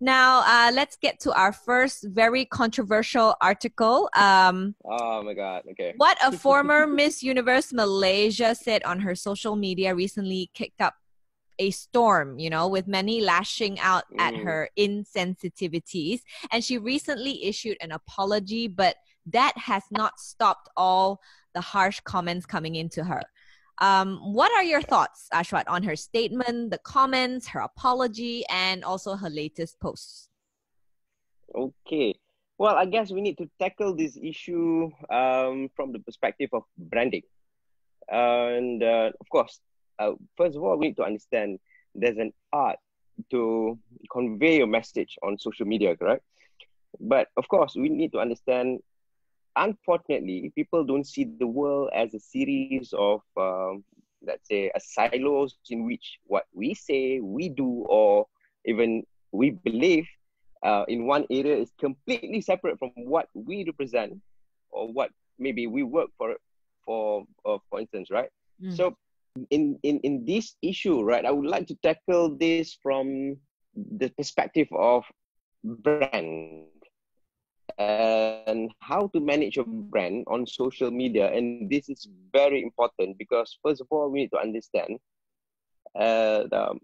Now, let's get to our first very controversial article. Oh my God. Okay. What a former Miss Universe Malaysia said on her social media recently kicked up a storm, with many lashing out at Mm, her insensitivities. And she recently issued an apology, but that has not stopped all the harsh comments coming into her. What are your thoughts, Ashwat, on her statement, the comments, her apology, and also her latest posts? okay. Well, I guess we need to tackle this issue from the perspective of branding. And of course, first of all, we need to understand there's an art to convey your message on social media, correct? But of course, we need to understand, unfortunately, people don't see the world as a series of, let's say, a silos in which what we say, we do, or even we believe in one area is completely separate from what we represent or what maybe we work for instance, right? Mm. So in this issue, right, I would like to tackle this from the perspective of brand and how to manage your brand on social media. And this is very important because first of all, we need to understand uh, the,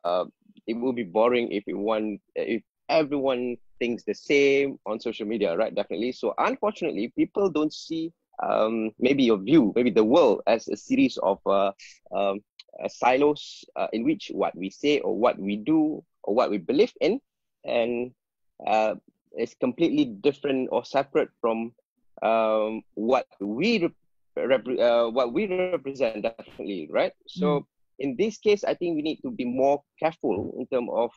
uh, it will be boring if everyone thinks the same on social media, right? Definitely. So unfortunately, people don't see maybe your view, maybe the world as a series of um, silos in which what we say or what we do or what we believe in, and uh, is completely different or separate from what we represent, definitely, right? Mm. So in this case, I think we need to be more careful in terms of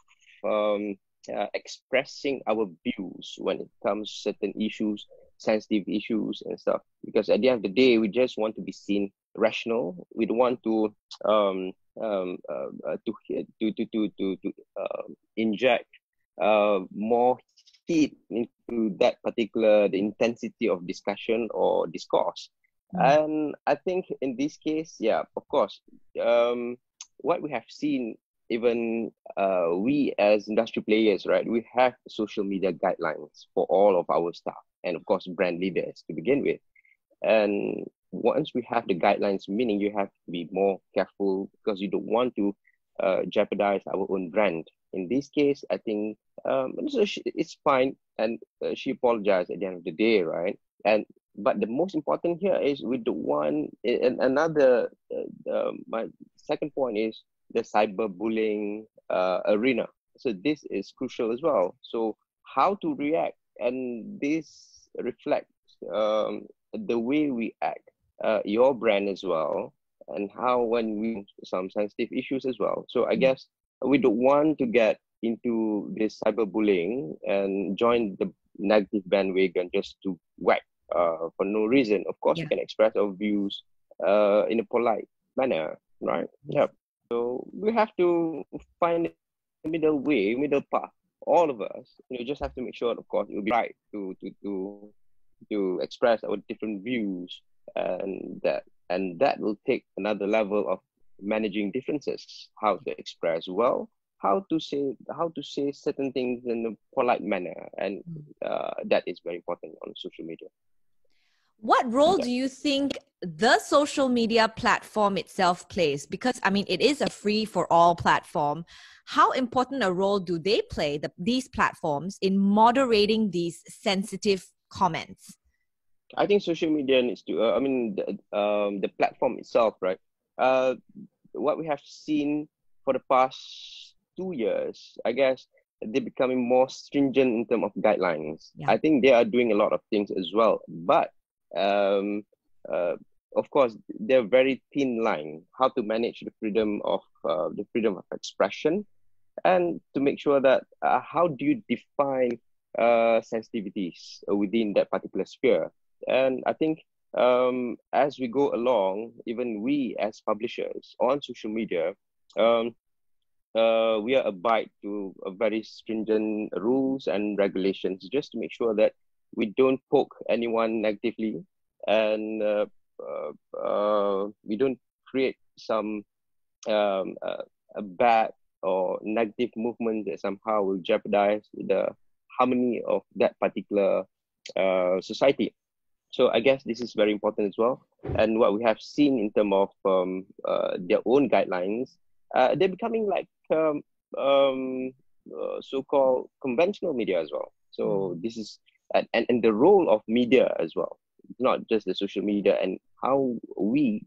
expressing our views when it comes to certain issues, sensitive issues and stuff. Because at the end of the day, we just want to be seen rational. We don't want to inject more heat into that particular the intensity of discussion or discourse. Mm. And I think in this case, yeah, of course, um, what we have seen, even we as industry players, right, we have social media guidelines for all of our staff and of course brand leaders to begin with. And once we have the guidelines, meaning you have to be more careful because you don't want to jeopardize our own brand. In this case, I think it's fine, and she apologized at the end of the day, right? And but the most important here is we don't want and another. My second point is the cyberbullying arena. So this is crucial as well. So how to react, and this reflects the way we act, your brand as well, and how when we some sensitive issues as well. So I Mm. guess we don't want to get into this cyberbullying and join the negative bandwagon just to whack for no reason. Of course, we Yeah. can express our views in a polite manner, right? Yeah. So we have to find a middle way, middle path. All of us, just have to make sure, of course, it will be right to express our different views, and that will take another level of managing differences, how to express well, how to say certain things in a polite manner, and Mm. that is very important on social media. What role Yeah. do you think the social media platform itself plays? Because, I mean, it is a free for all platform. How important a role do they play, these platforms, in moderating these sensitive comments? I think social media needs to the platform itself, right? uh what we have seen for the past 2 years, I guess they're becoming more stringent in terms of guidelines. Yeah. I think they are doing a lot of things as well, but um, uh, of course, they're very thin line how to manage the freedom of expression, and to make sure that how do you define sensitivities within that particular sphere. And I think as we go along, even we as publishers on social media, um, we are abide to a very stringent rules and regulations just to make sure that we don't poke anyone negatively, and we don't create some a bad or negative movement that somehow will jeopardize the harmony of that particular society. So I guess this is very important as well. And what we have seen in terms of their own guidelines, they're becoming like so-called conventional media as well. So this is, and the role of media as well, not just the social media, and how we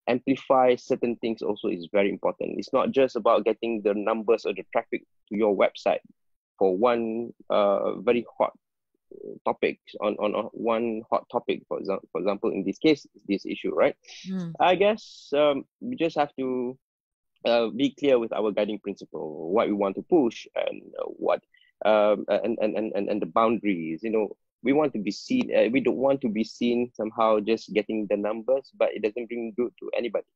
amplify certain things also is very important. It's not just about getting the numbers or the traffic to your website for one very hot topic on one hot topic, for example, in this case, this issue, right? I guess we just have to be clear with our guiding principle, what we want to push, and what and the boundaries. You know, we want to be seen. We don't want to be seen somehow just getting the numbers, but it doesn't bring good to anybody.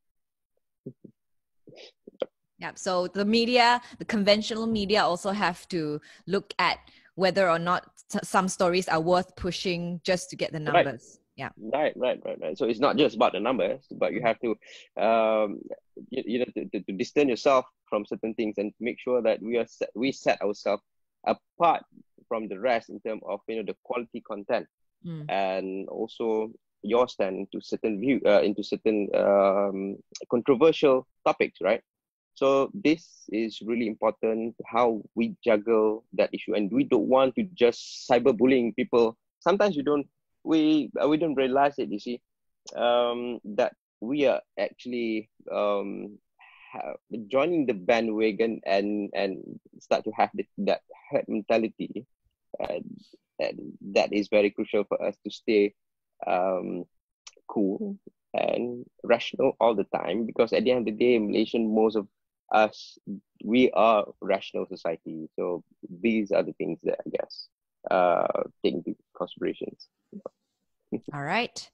Yeah. So the media, the conventional media, also have to look at whether or not some stories are worth pushing just to get the numbers. Right. Yeah. Right. So it's not just about the numbers, but you have to, to distance yourself from certain things and make sure that we set ourselves apart from the rest in terms of the quality content, and also your stand into certain controversial topics, right? So this is really important, how we juggle that issue, and we don't want to just cyberbullying people. Sometimes we don't realize it. You see, that we are actually joining the bandwagon and start to have that herd mentality, and that is very crucial for us to stay cool and rational all the time, because at the end of the day, Malaysian, most of us, we are rational society. So these are the things that I guess take into considerations. All right.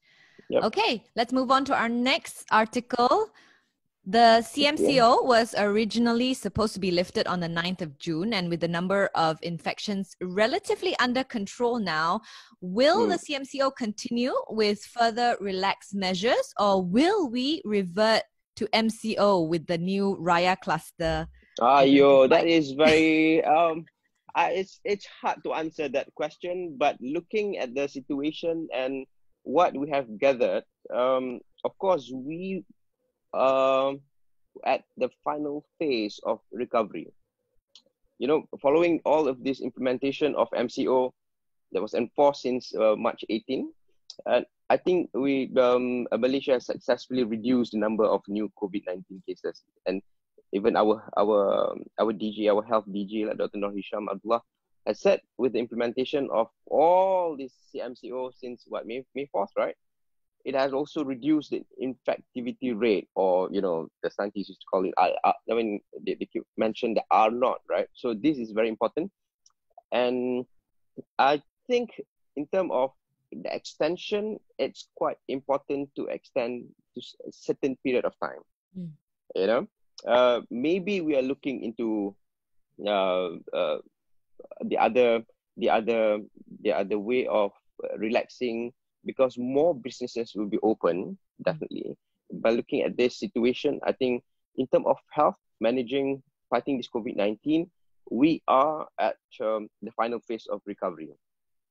Yep. Okay, let's move on to our next article. The CMCO was originally supposed to be lifted on the 9th of June, and with the number of infections relatively under control now, will the CMCO continue with further relaxed measures, or will we revert to MCO with the new Raya cluster? That is very it's hard to answer that question, but looking at the situation and what we have gathered, of course we at the final phase of recovery. Following all of this implementation of MCO that was enforced since March 18, and I think Malaysia has successfully reduced the number of new COVID-19 cases, and even our DG, our health DG, like Dr. Nur Hisham Abdullah, has said with the implementation of all this CMCO since May 4th, right? It has also reduced the infectivity rate, or the scientists used to call it they keep mention the R0, right? So this is very important, and I think in terms of the extension, it's quite important to extend to a certain period of time. Maybe we are looking into the other way of relaxing, because more businesses will be open, definitely. By looking at this situation, I think in terms of health, fighting this COVID-19, we are at the final phase of recovery.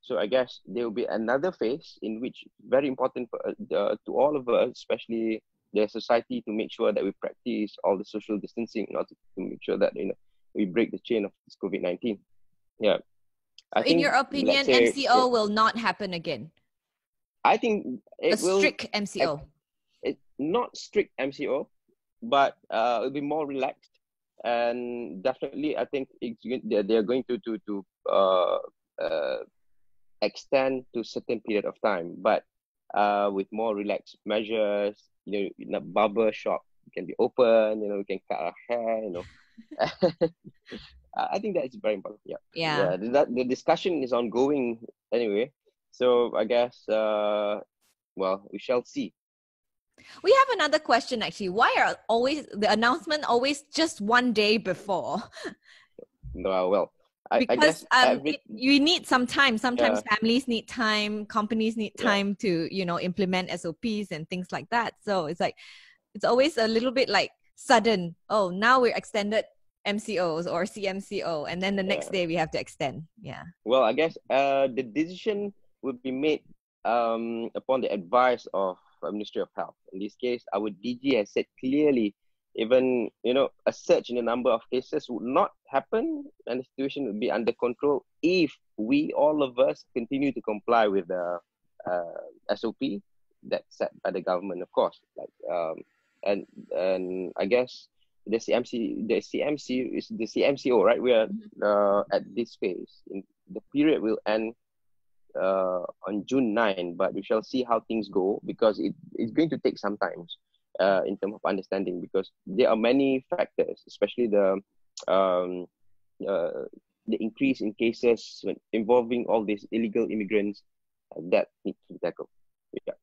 So I guess there will be another phase in which very important for, to all of us, especially the society, to make sure that we practice all the social distancing in order to make sure that we break the chain of this COVID-19. Yeah. So in your opinion, MCO will not happen again? I think it will. Strict MCO. Not strict MCO, but it'll be more relaxed, and definitely I think they're going to extend to certain period of time, but with more relaxed measures. Barber shop can be open. We can cut our hair. I think that is very important. Yeah. The discussion is ongoing anyway. So I guess, we shall see. We have another question actually. Why are the announcement always just one day before? I guess you need some time. Sometimes families need time, companies need time to, implement SOPs and things like that. So it's always a little bit like sudden. Oh, now we're extended MCOs or CMCO, and then the next day we have to extend. Yeah. Well, I guess the decision will be made upon the advice of Ministry of Health. In this case, our DG has said clearly, even a surge in the number of cases would not happen, and the situation would be under control if we, all of us, continue to comply with the SOP that's set by the government, of course. And I guess the CMCO, right? We are at this phase. The period will end on June 9, but we shall see how things go, because it's going to take some time in terms of understanding, because there are many factors, especially the increase in cases involving all these illegal immigrants that need to be tackled. Yeah.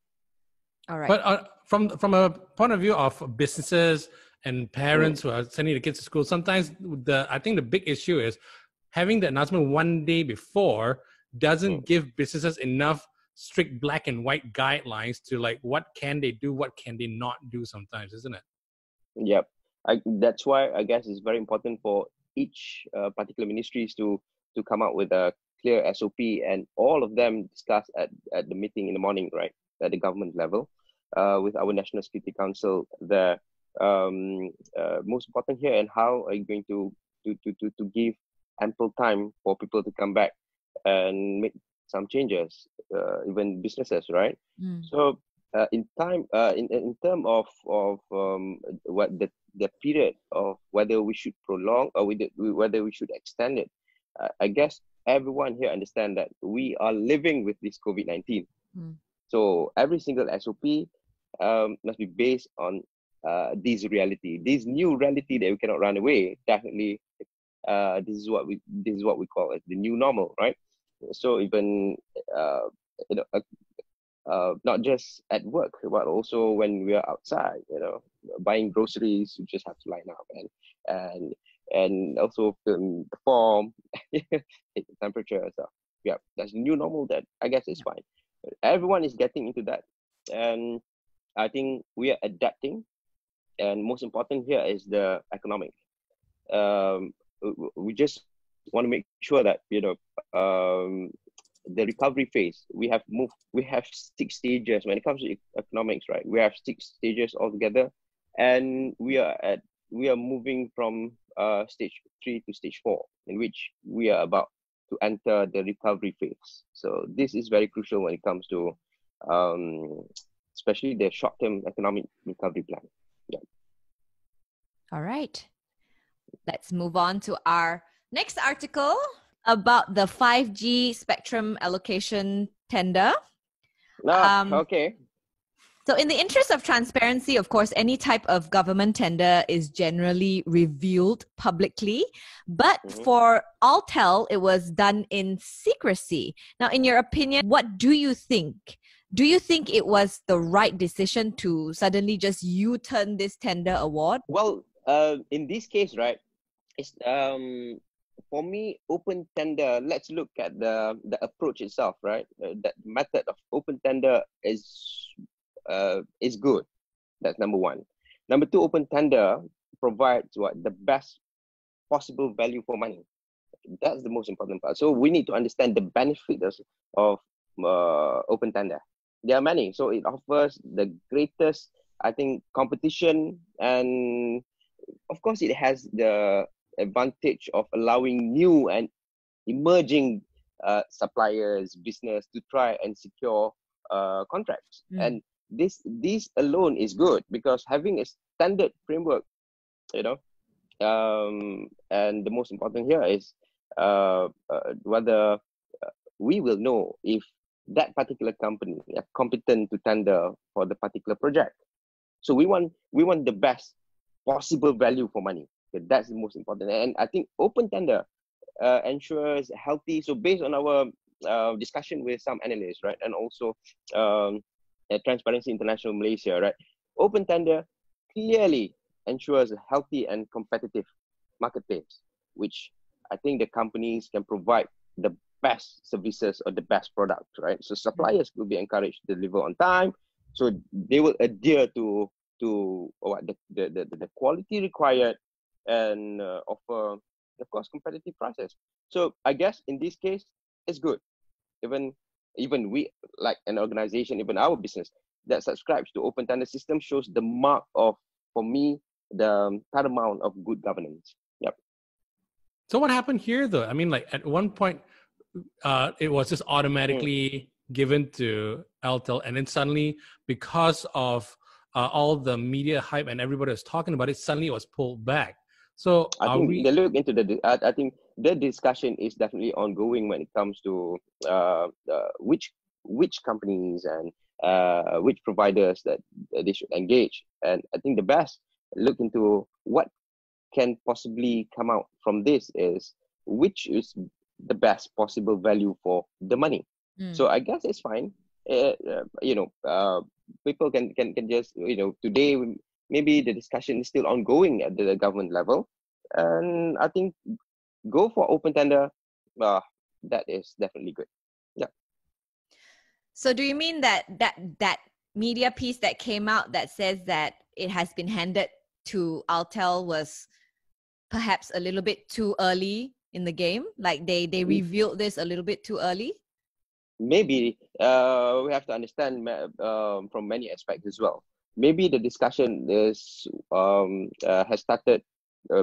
All right. But from a point of view of businesses and parents who are sending the kids to school, sometimes I think the big issue is having the announcement one day before doesn't give businesses enough strict black and white guidelines to like what can they do, what can they not do sometimes, isn't it? Yep. That's why I guess it's very important for each particular ministries to come out with a clear SOP, and all of them discuss at the meeting in the morning, right, at the government level, with our National Security Council. The most important here, and how are you going to give ample time for people to come back and make some changes, even businesses, right? So in term of what the period of whether we should prolong or whether we should extend it, I guess everyone here understand that we are living with this COVID-19. So every single SOP must be based on this reality, this new reality that we cannot run away. Definitely, this is what we call it, the new normal, right? So even not just at work, but also when we are outside, buying groceries, you just have to line up and also fill in the form, take the temperature and stuff. Yeah, that's the new normal. That I guess is fine. Everyone is getting into that, and I think we are adapting. And most important here is the economic. We just want to make sure that the recovery phase, we have 6 stages when it comes to economics, right? We have 6 stages altogether, and we are moving from stage 3 to stage 4, in which we are about to enter the recovery phase. So this is very crucial when it comes to especially the short-term economic recovery plan. Yeah. All right. Let's move on to our next article about the 5G spectrum allocation tender. Okay. So in the interest of transparency, of course, any type of government tender is generally revealed publicly. But for Altel, it was done in secrecy. Now, in your opinion, what do you think? Do you think it was the right decision to suddenly just U-turn this tender award? Well, in this case, right, it's for me, open tender. Let's look at the approach itself, right? That method of open tender is good. That's number one. Number two, open tender provides the best possible value for money. That's the most important part. So we need to understand the benefits of open tender. There are many. So it offers the greatest, I think, competition, and of course it has the advantage of allowing new and emerging suppliers, business to try and secure contracts. And this alone is good, because having a standard framework, and the most important here is whether we will know if that particular company are competent to tender for the particular project. So we want the best possible value for money. That's the most important. And I think open tender ensures healthy. So based on our discussion with some analysts, right, and also Transparency International Malaysia, right, open tender clearly ensures a healthy and competitive marketplace, which I think the companies can provide the best services or the best product, right? So suppliers will be encouraged to deliver on time, so they will adhere to the quality required and offer, of course, competitive prices. So I guess in this case, it's good. Even we, like an organization, even our business that subscribes to open tender system, shows the mark of, for me, the paramount of good governance. Yep. So what happened here, though? I mean, like at one point, it was just automatically given to Altel, and then suddenly, because of all the media hype and everybody was talking about it, suddenly it was pulled back. So I think they look into the. I think the discussion is definitely ongoing when it comes to which companies and which providers that they should engage. And I think the best look into what can possibly come out from this is which is the best possible value for the money. So I guess it's fine. People can just, today maybe the discussion is still ongoing at the government level, and I think go for open tender. That is definitely good. Yeah. So do you mean that media piece that came out that says that it has been handed to Altel was perhaps a little bit too early in the game? Like they revealed this a little bit too early? Maybe we have to understand from many aspects as well. Maybe the discussion is has started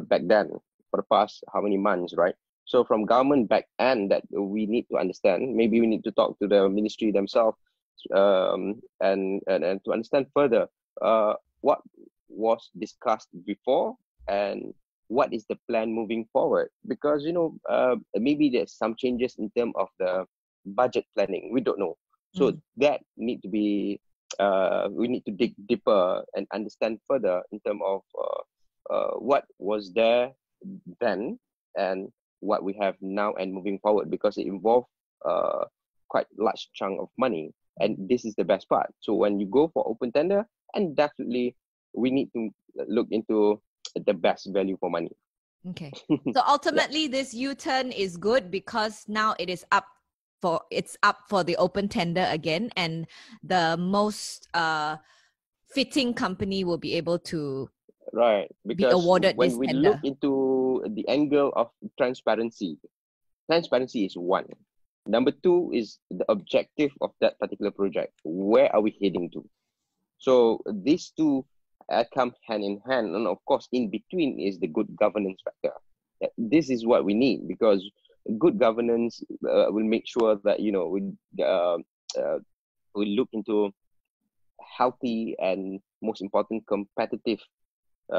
back then for the past how many months, right? So from government back end, that we need to understand. Maybe we need to talk to the ministry themselves and to understand further what was discussed before and what is the plan moving forward. Because maybe there's some changes in terms of the budget planning. We don't know. So that need to be we need to dig deeper and understand further in terms of what was there then and what we have now and moving forward, because it involves quite large chunk of money, and this is the best part. So when you go for open tender, and definitely we need to look into the best value for money. Okay. So ultimately, this U-turn is good because now it's up for the open tender again, and the most fitting company will be able to because be awarded when this we tender. look into the angle of transparency is one. Number two is the objective of that particular project. Where are we heading to? So these two come hand in hand, and of course in between is the good governance factor. This is what we need, because good governance will make sure that we look into healthy and, most important, competitive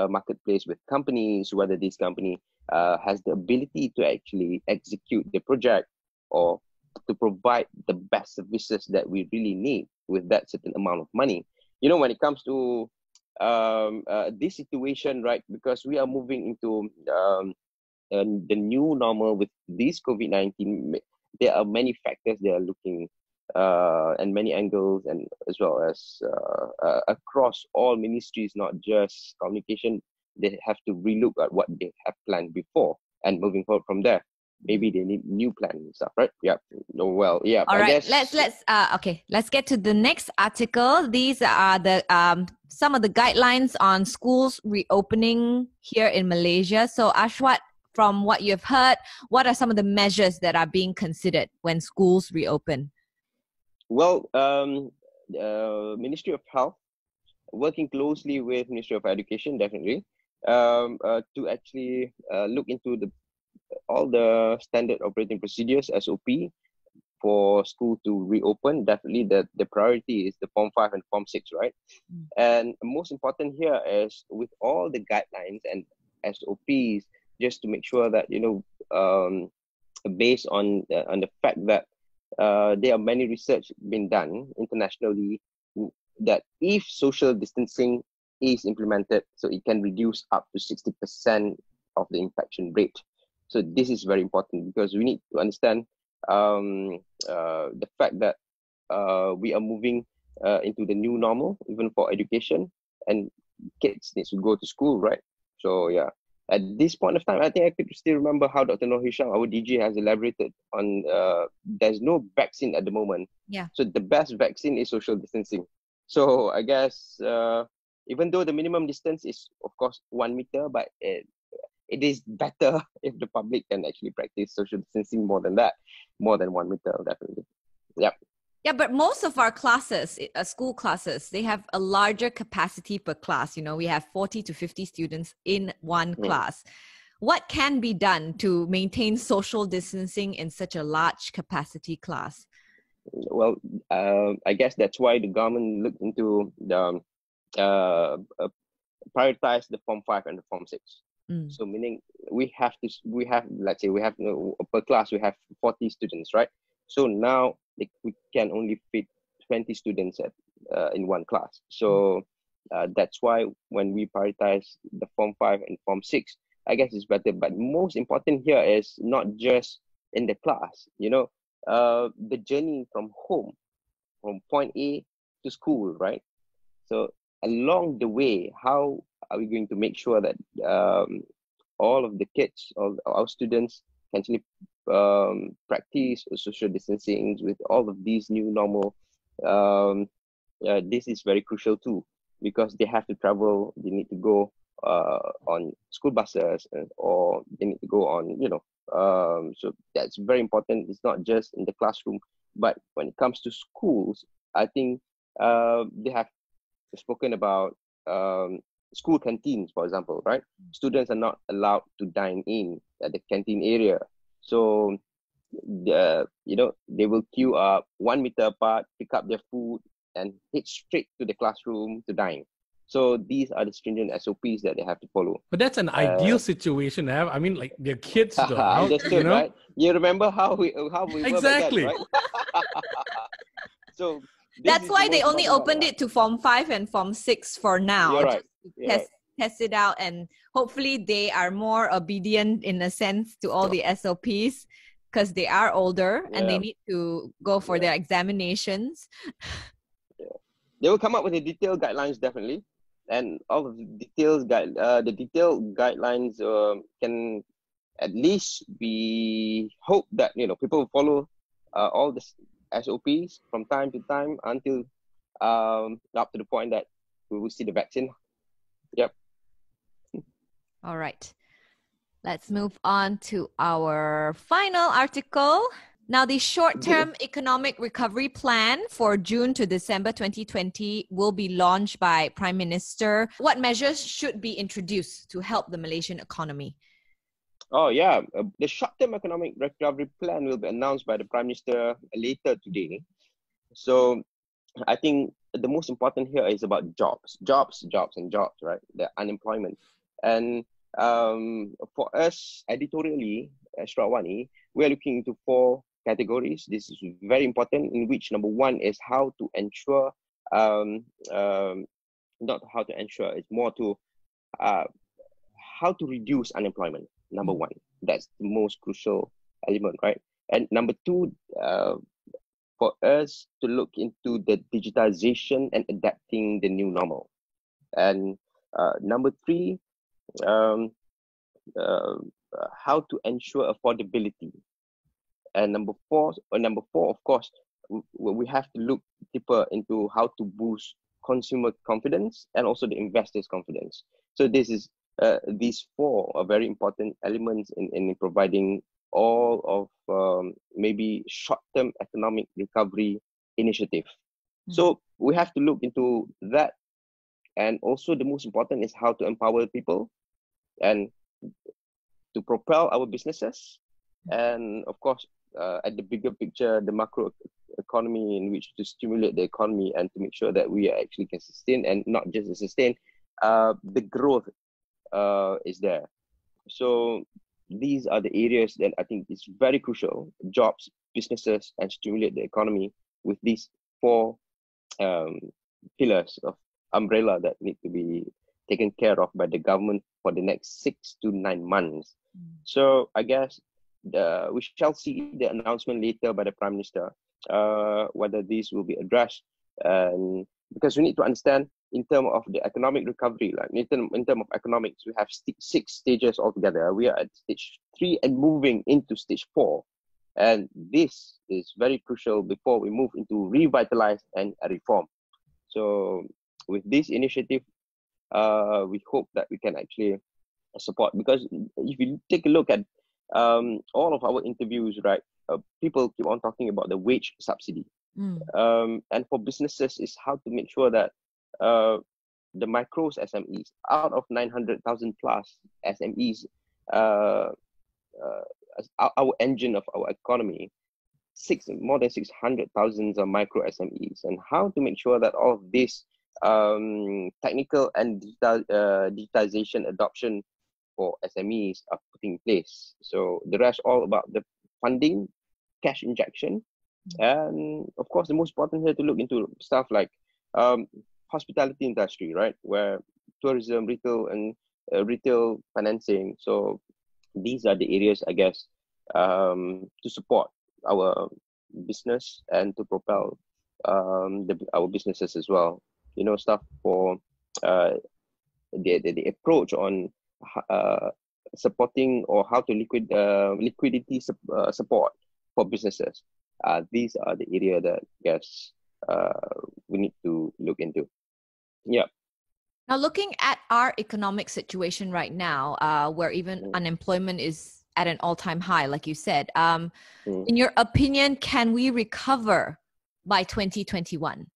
marketplace with companies, whether this company has the ability to actually execute the project or to provide the best services that we really need with that certain amount of money. When it comes to this situation, right, because we are moving into the new normal with this COVID-19, there are many factors they are looking and many angles, and as well as across all ministries, not just communication. They have to relook at what they have planned before and moving forward from there. Maybe they need new plans and stuff, right? Yeah. No, well, yeah. All right. Guess... Let's get to the next article. These are the some of the guidelines on schools reopening here in Malaysia. So Ashwad, from what you've heard, what are some of the measures that are being considered when schools reopen? Well, Ministry of Health, working closely with Ministry of Education, definitely, to actually look into all the standard operating procedures, SOP, for school to reopen. Definitely the priority is the Form 5 and Form 6, right? And most important here is with all the guidelines and SOPs, just to make sure that, based on the fact that there are many research being done internationally, that if social distancing is implemented, so it can reduce up to 60% of the infection rate. So this is very important, because we need to understand the fact that we are moving into the new normal, even for education, and kids need to go to school, right? So yeah, at this point of time, I think I could still remember how Dr. Noor Hisham, our DG, has elaborated on there's no vaccine at the moment. Yeah. So the best vaccine is social distancing. So I guess even though the minimum distance is, of course, 1 meter, but it is better if the public can actually practice social distancing more than that, more than 1 meter, definitely. Yep. Yeah, but most of our classes, school classes, they have a larger capacity per class. You know, we have 40 to 50 students in one class. What can be done to maintain social distancing in such a large capacity class? Well, I guess that's why the government looked into the prioritize the Form 5 and the Form 6. So meaning let's say we have per class we have 40 students, right? So now we can only fit 20 students in one class. So that's why when we prioritize the Form 5 and Form 6, I guess it's better. But most important here is not just in the class, the journey from home, from point A to school, right? So along the way, how are we going to make sure that all of the kids, all our students can actually practice social distancing with all of these new normal? This is very crucial too, because they have to travel, they need to go on school buses, or they need to go on, so that's very important. It's not just in the classroom, but when it comes to schools, I think they have spoken about school canteens, for example, right? Students are not allowed to dine in at the canteen area. So, they will queue up 1 meter apart, pick up their food, and head straight to the classroom to dine. So these are the stringent SOPs that they have to follow. But that's an ideal situation to have. I mean, like their kids, though. Understood, right? You remember how we exactly. were back then, right? So that's why they only opened it to Form 5 and Form 6 for now. You're right. Test it out, and hopefully they are more obedient in a sense to all the SOPs, because they are older and they need to go for their examinations. They will come up with the detailed guidelines, definitely, and all of the detailed guidelines can at least be hope that people will follow all the SOPs from time to time until up to the point that we will see the vaccine. Yep. All right. Let's move on to our final article. Now, the short-term economic recovery plan for June to December 2020 will be launched by Prime Minister. What measures should be introduced to help the Malaysian economy? Oh, yeah. The short-term economic recovery plan will be announced by the Prime Minister later today. So I think the most important here is about jobs, right? The unemployment. And for us, editorially, Astro AWANI, we are looking into 4 categories. This is very important, in which number 1 is how to ensure, not how to ensure, it's more to how to reduce unemployment. Number 1, that's the most crucial element, right? And number 2, for us to look into the digitization and adapting the new normal. And number 3, how to ensure affordability. And number 4, of course, we have to look deeper into how to boost consumer confidence and also the investors' confidence. So this is these 4 are very important elements in providing all of maybe short-term economic recovery initiative. So we have to look into that. And also the most important is how to empower people and to propel our businesses. And of course, at the bigger picture, the macro economy, in which to stimulate the economy and to make sure that we actually can sustain, and not just sustain, the growth is there. So these are the areas that I think is very crucial: jobs, businesses, and stimulate the economy with these 4 pillars of umbrella that need to be taken care of by the government for the next 6 to 9 months. So I guess we shall see the announcement later by the Prime Minister whether these will be addressed. And because we need to understand, in terms of the economic recovery, like in terms of economics, we have 6 stages altogether. We are at stage 3 and moving into stage 4. And this is very crucial before we move into revitalize and reform. So with this initiative, we hope that we can actually support, because if you take a look at all of our interviews, right, people keep on talking about the wage subsidy. And for businesses, is how to make sure that the micros SMEs, out of 900,000 plus SMEs, our engine of our economy, more than 600,000 are micro SMEs, and how to make sure that all of this technical and digitization adoption for SMEs are put in place. So the rest all about the funding, cash injection, and of course the most important here to look into stuff like hospitality industry, right, where tourism, retail, and retail financing. So these are the areas, I guess, to support our business and to propel our businesses as well. You know, stuff for the approach on supporting, or how to liquidity support for businesses. These are the area that I guess we need to look into. Yeah. Now, looking at our economic situation right now, where even unemployment is at an all-time high, like you said, in your opinion, can we recover by 2021?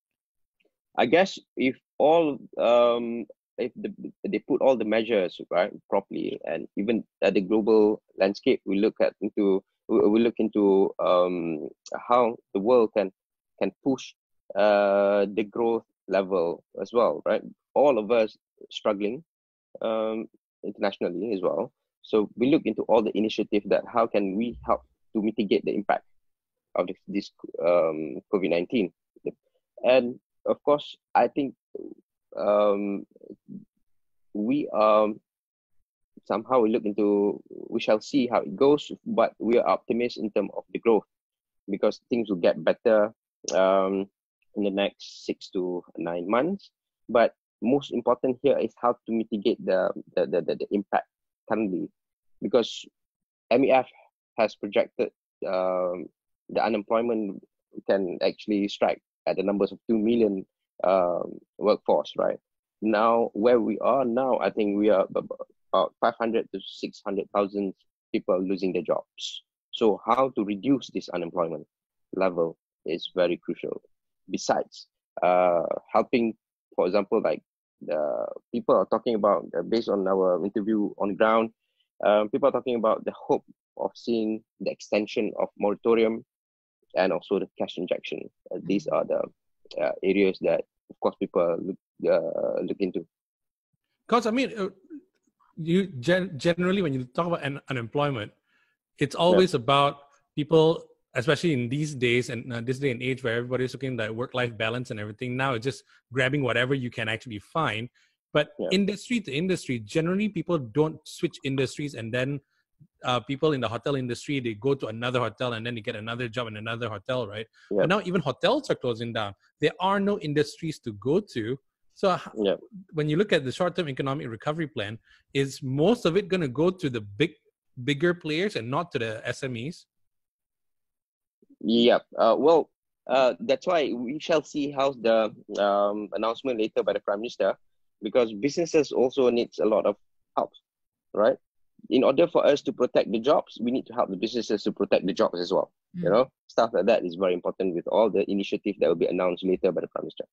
I guess if all if they put all the measures right properly, and even at the global landscape, we look into how the world can push the growth level as well, right? All of us struggling internationally as well. So we look into all the initiatives that how can we help to mitigate the impact of this COVID-19. And of course, I think we somehow we shall see how it goes, but we are optimistic in terms of the growth, because things will get better in the next 6 to 9 months. But most important here is how to mitigate the impact currently, because MEF has projected the unemployment can actually strike at the numbers of 2 million workforce, right? Now, where we are now, I think we are about 500 to 600,000 people losing their jobs. So how to reduce this unemployment level is very crucial. Besides helping, for example, like people are talking about, based on our interview on ground, people are talking about the hope of seeing the extension of moratorium and also the cash injection. These are the areas that, of course, people look into. Because I mean, you generally when you talk about unemployment, it's always about people, especially in these days and this day and age where everybody's looking at work-life balance and everything. Now it's just grabbing whatever you can actually find. But industry to industry, generally people don't switch industries, and then people in the hotel industry, they go to another hotel and then they get another job in another hotel, right? But now even hotels are closing down. There are no industries to go to. So when you look at the short-term economic recovery plan, is most of it going to go to the bigger players and not to the SMEs? Yeah. That's why we shall see how the announcement later by the Prime Minister, because businesses also needs a lot of help, right? In order for us to protect the jobs, we need to help the businesses to protect the jobs as well. You know, stuff like that is very important with all the initiatives that will be announced later by the Prime Minister.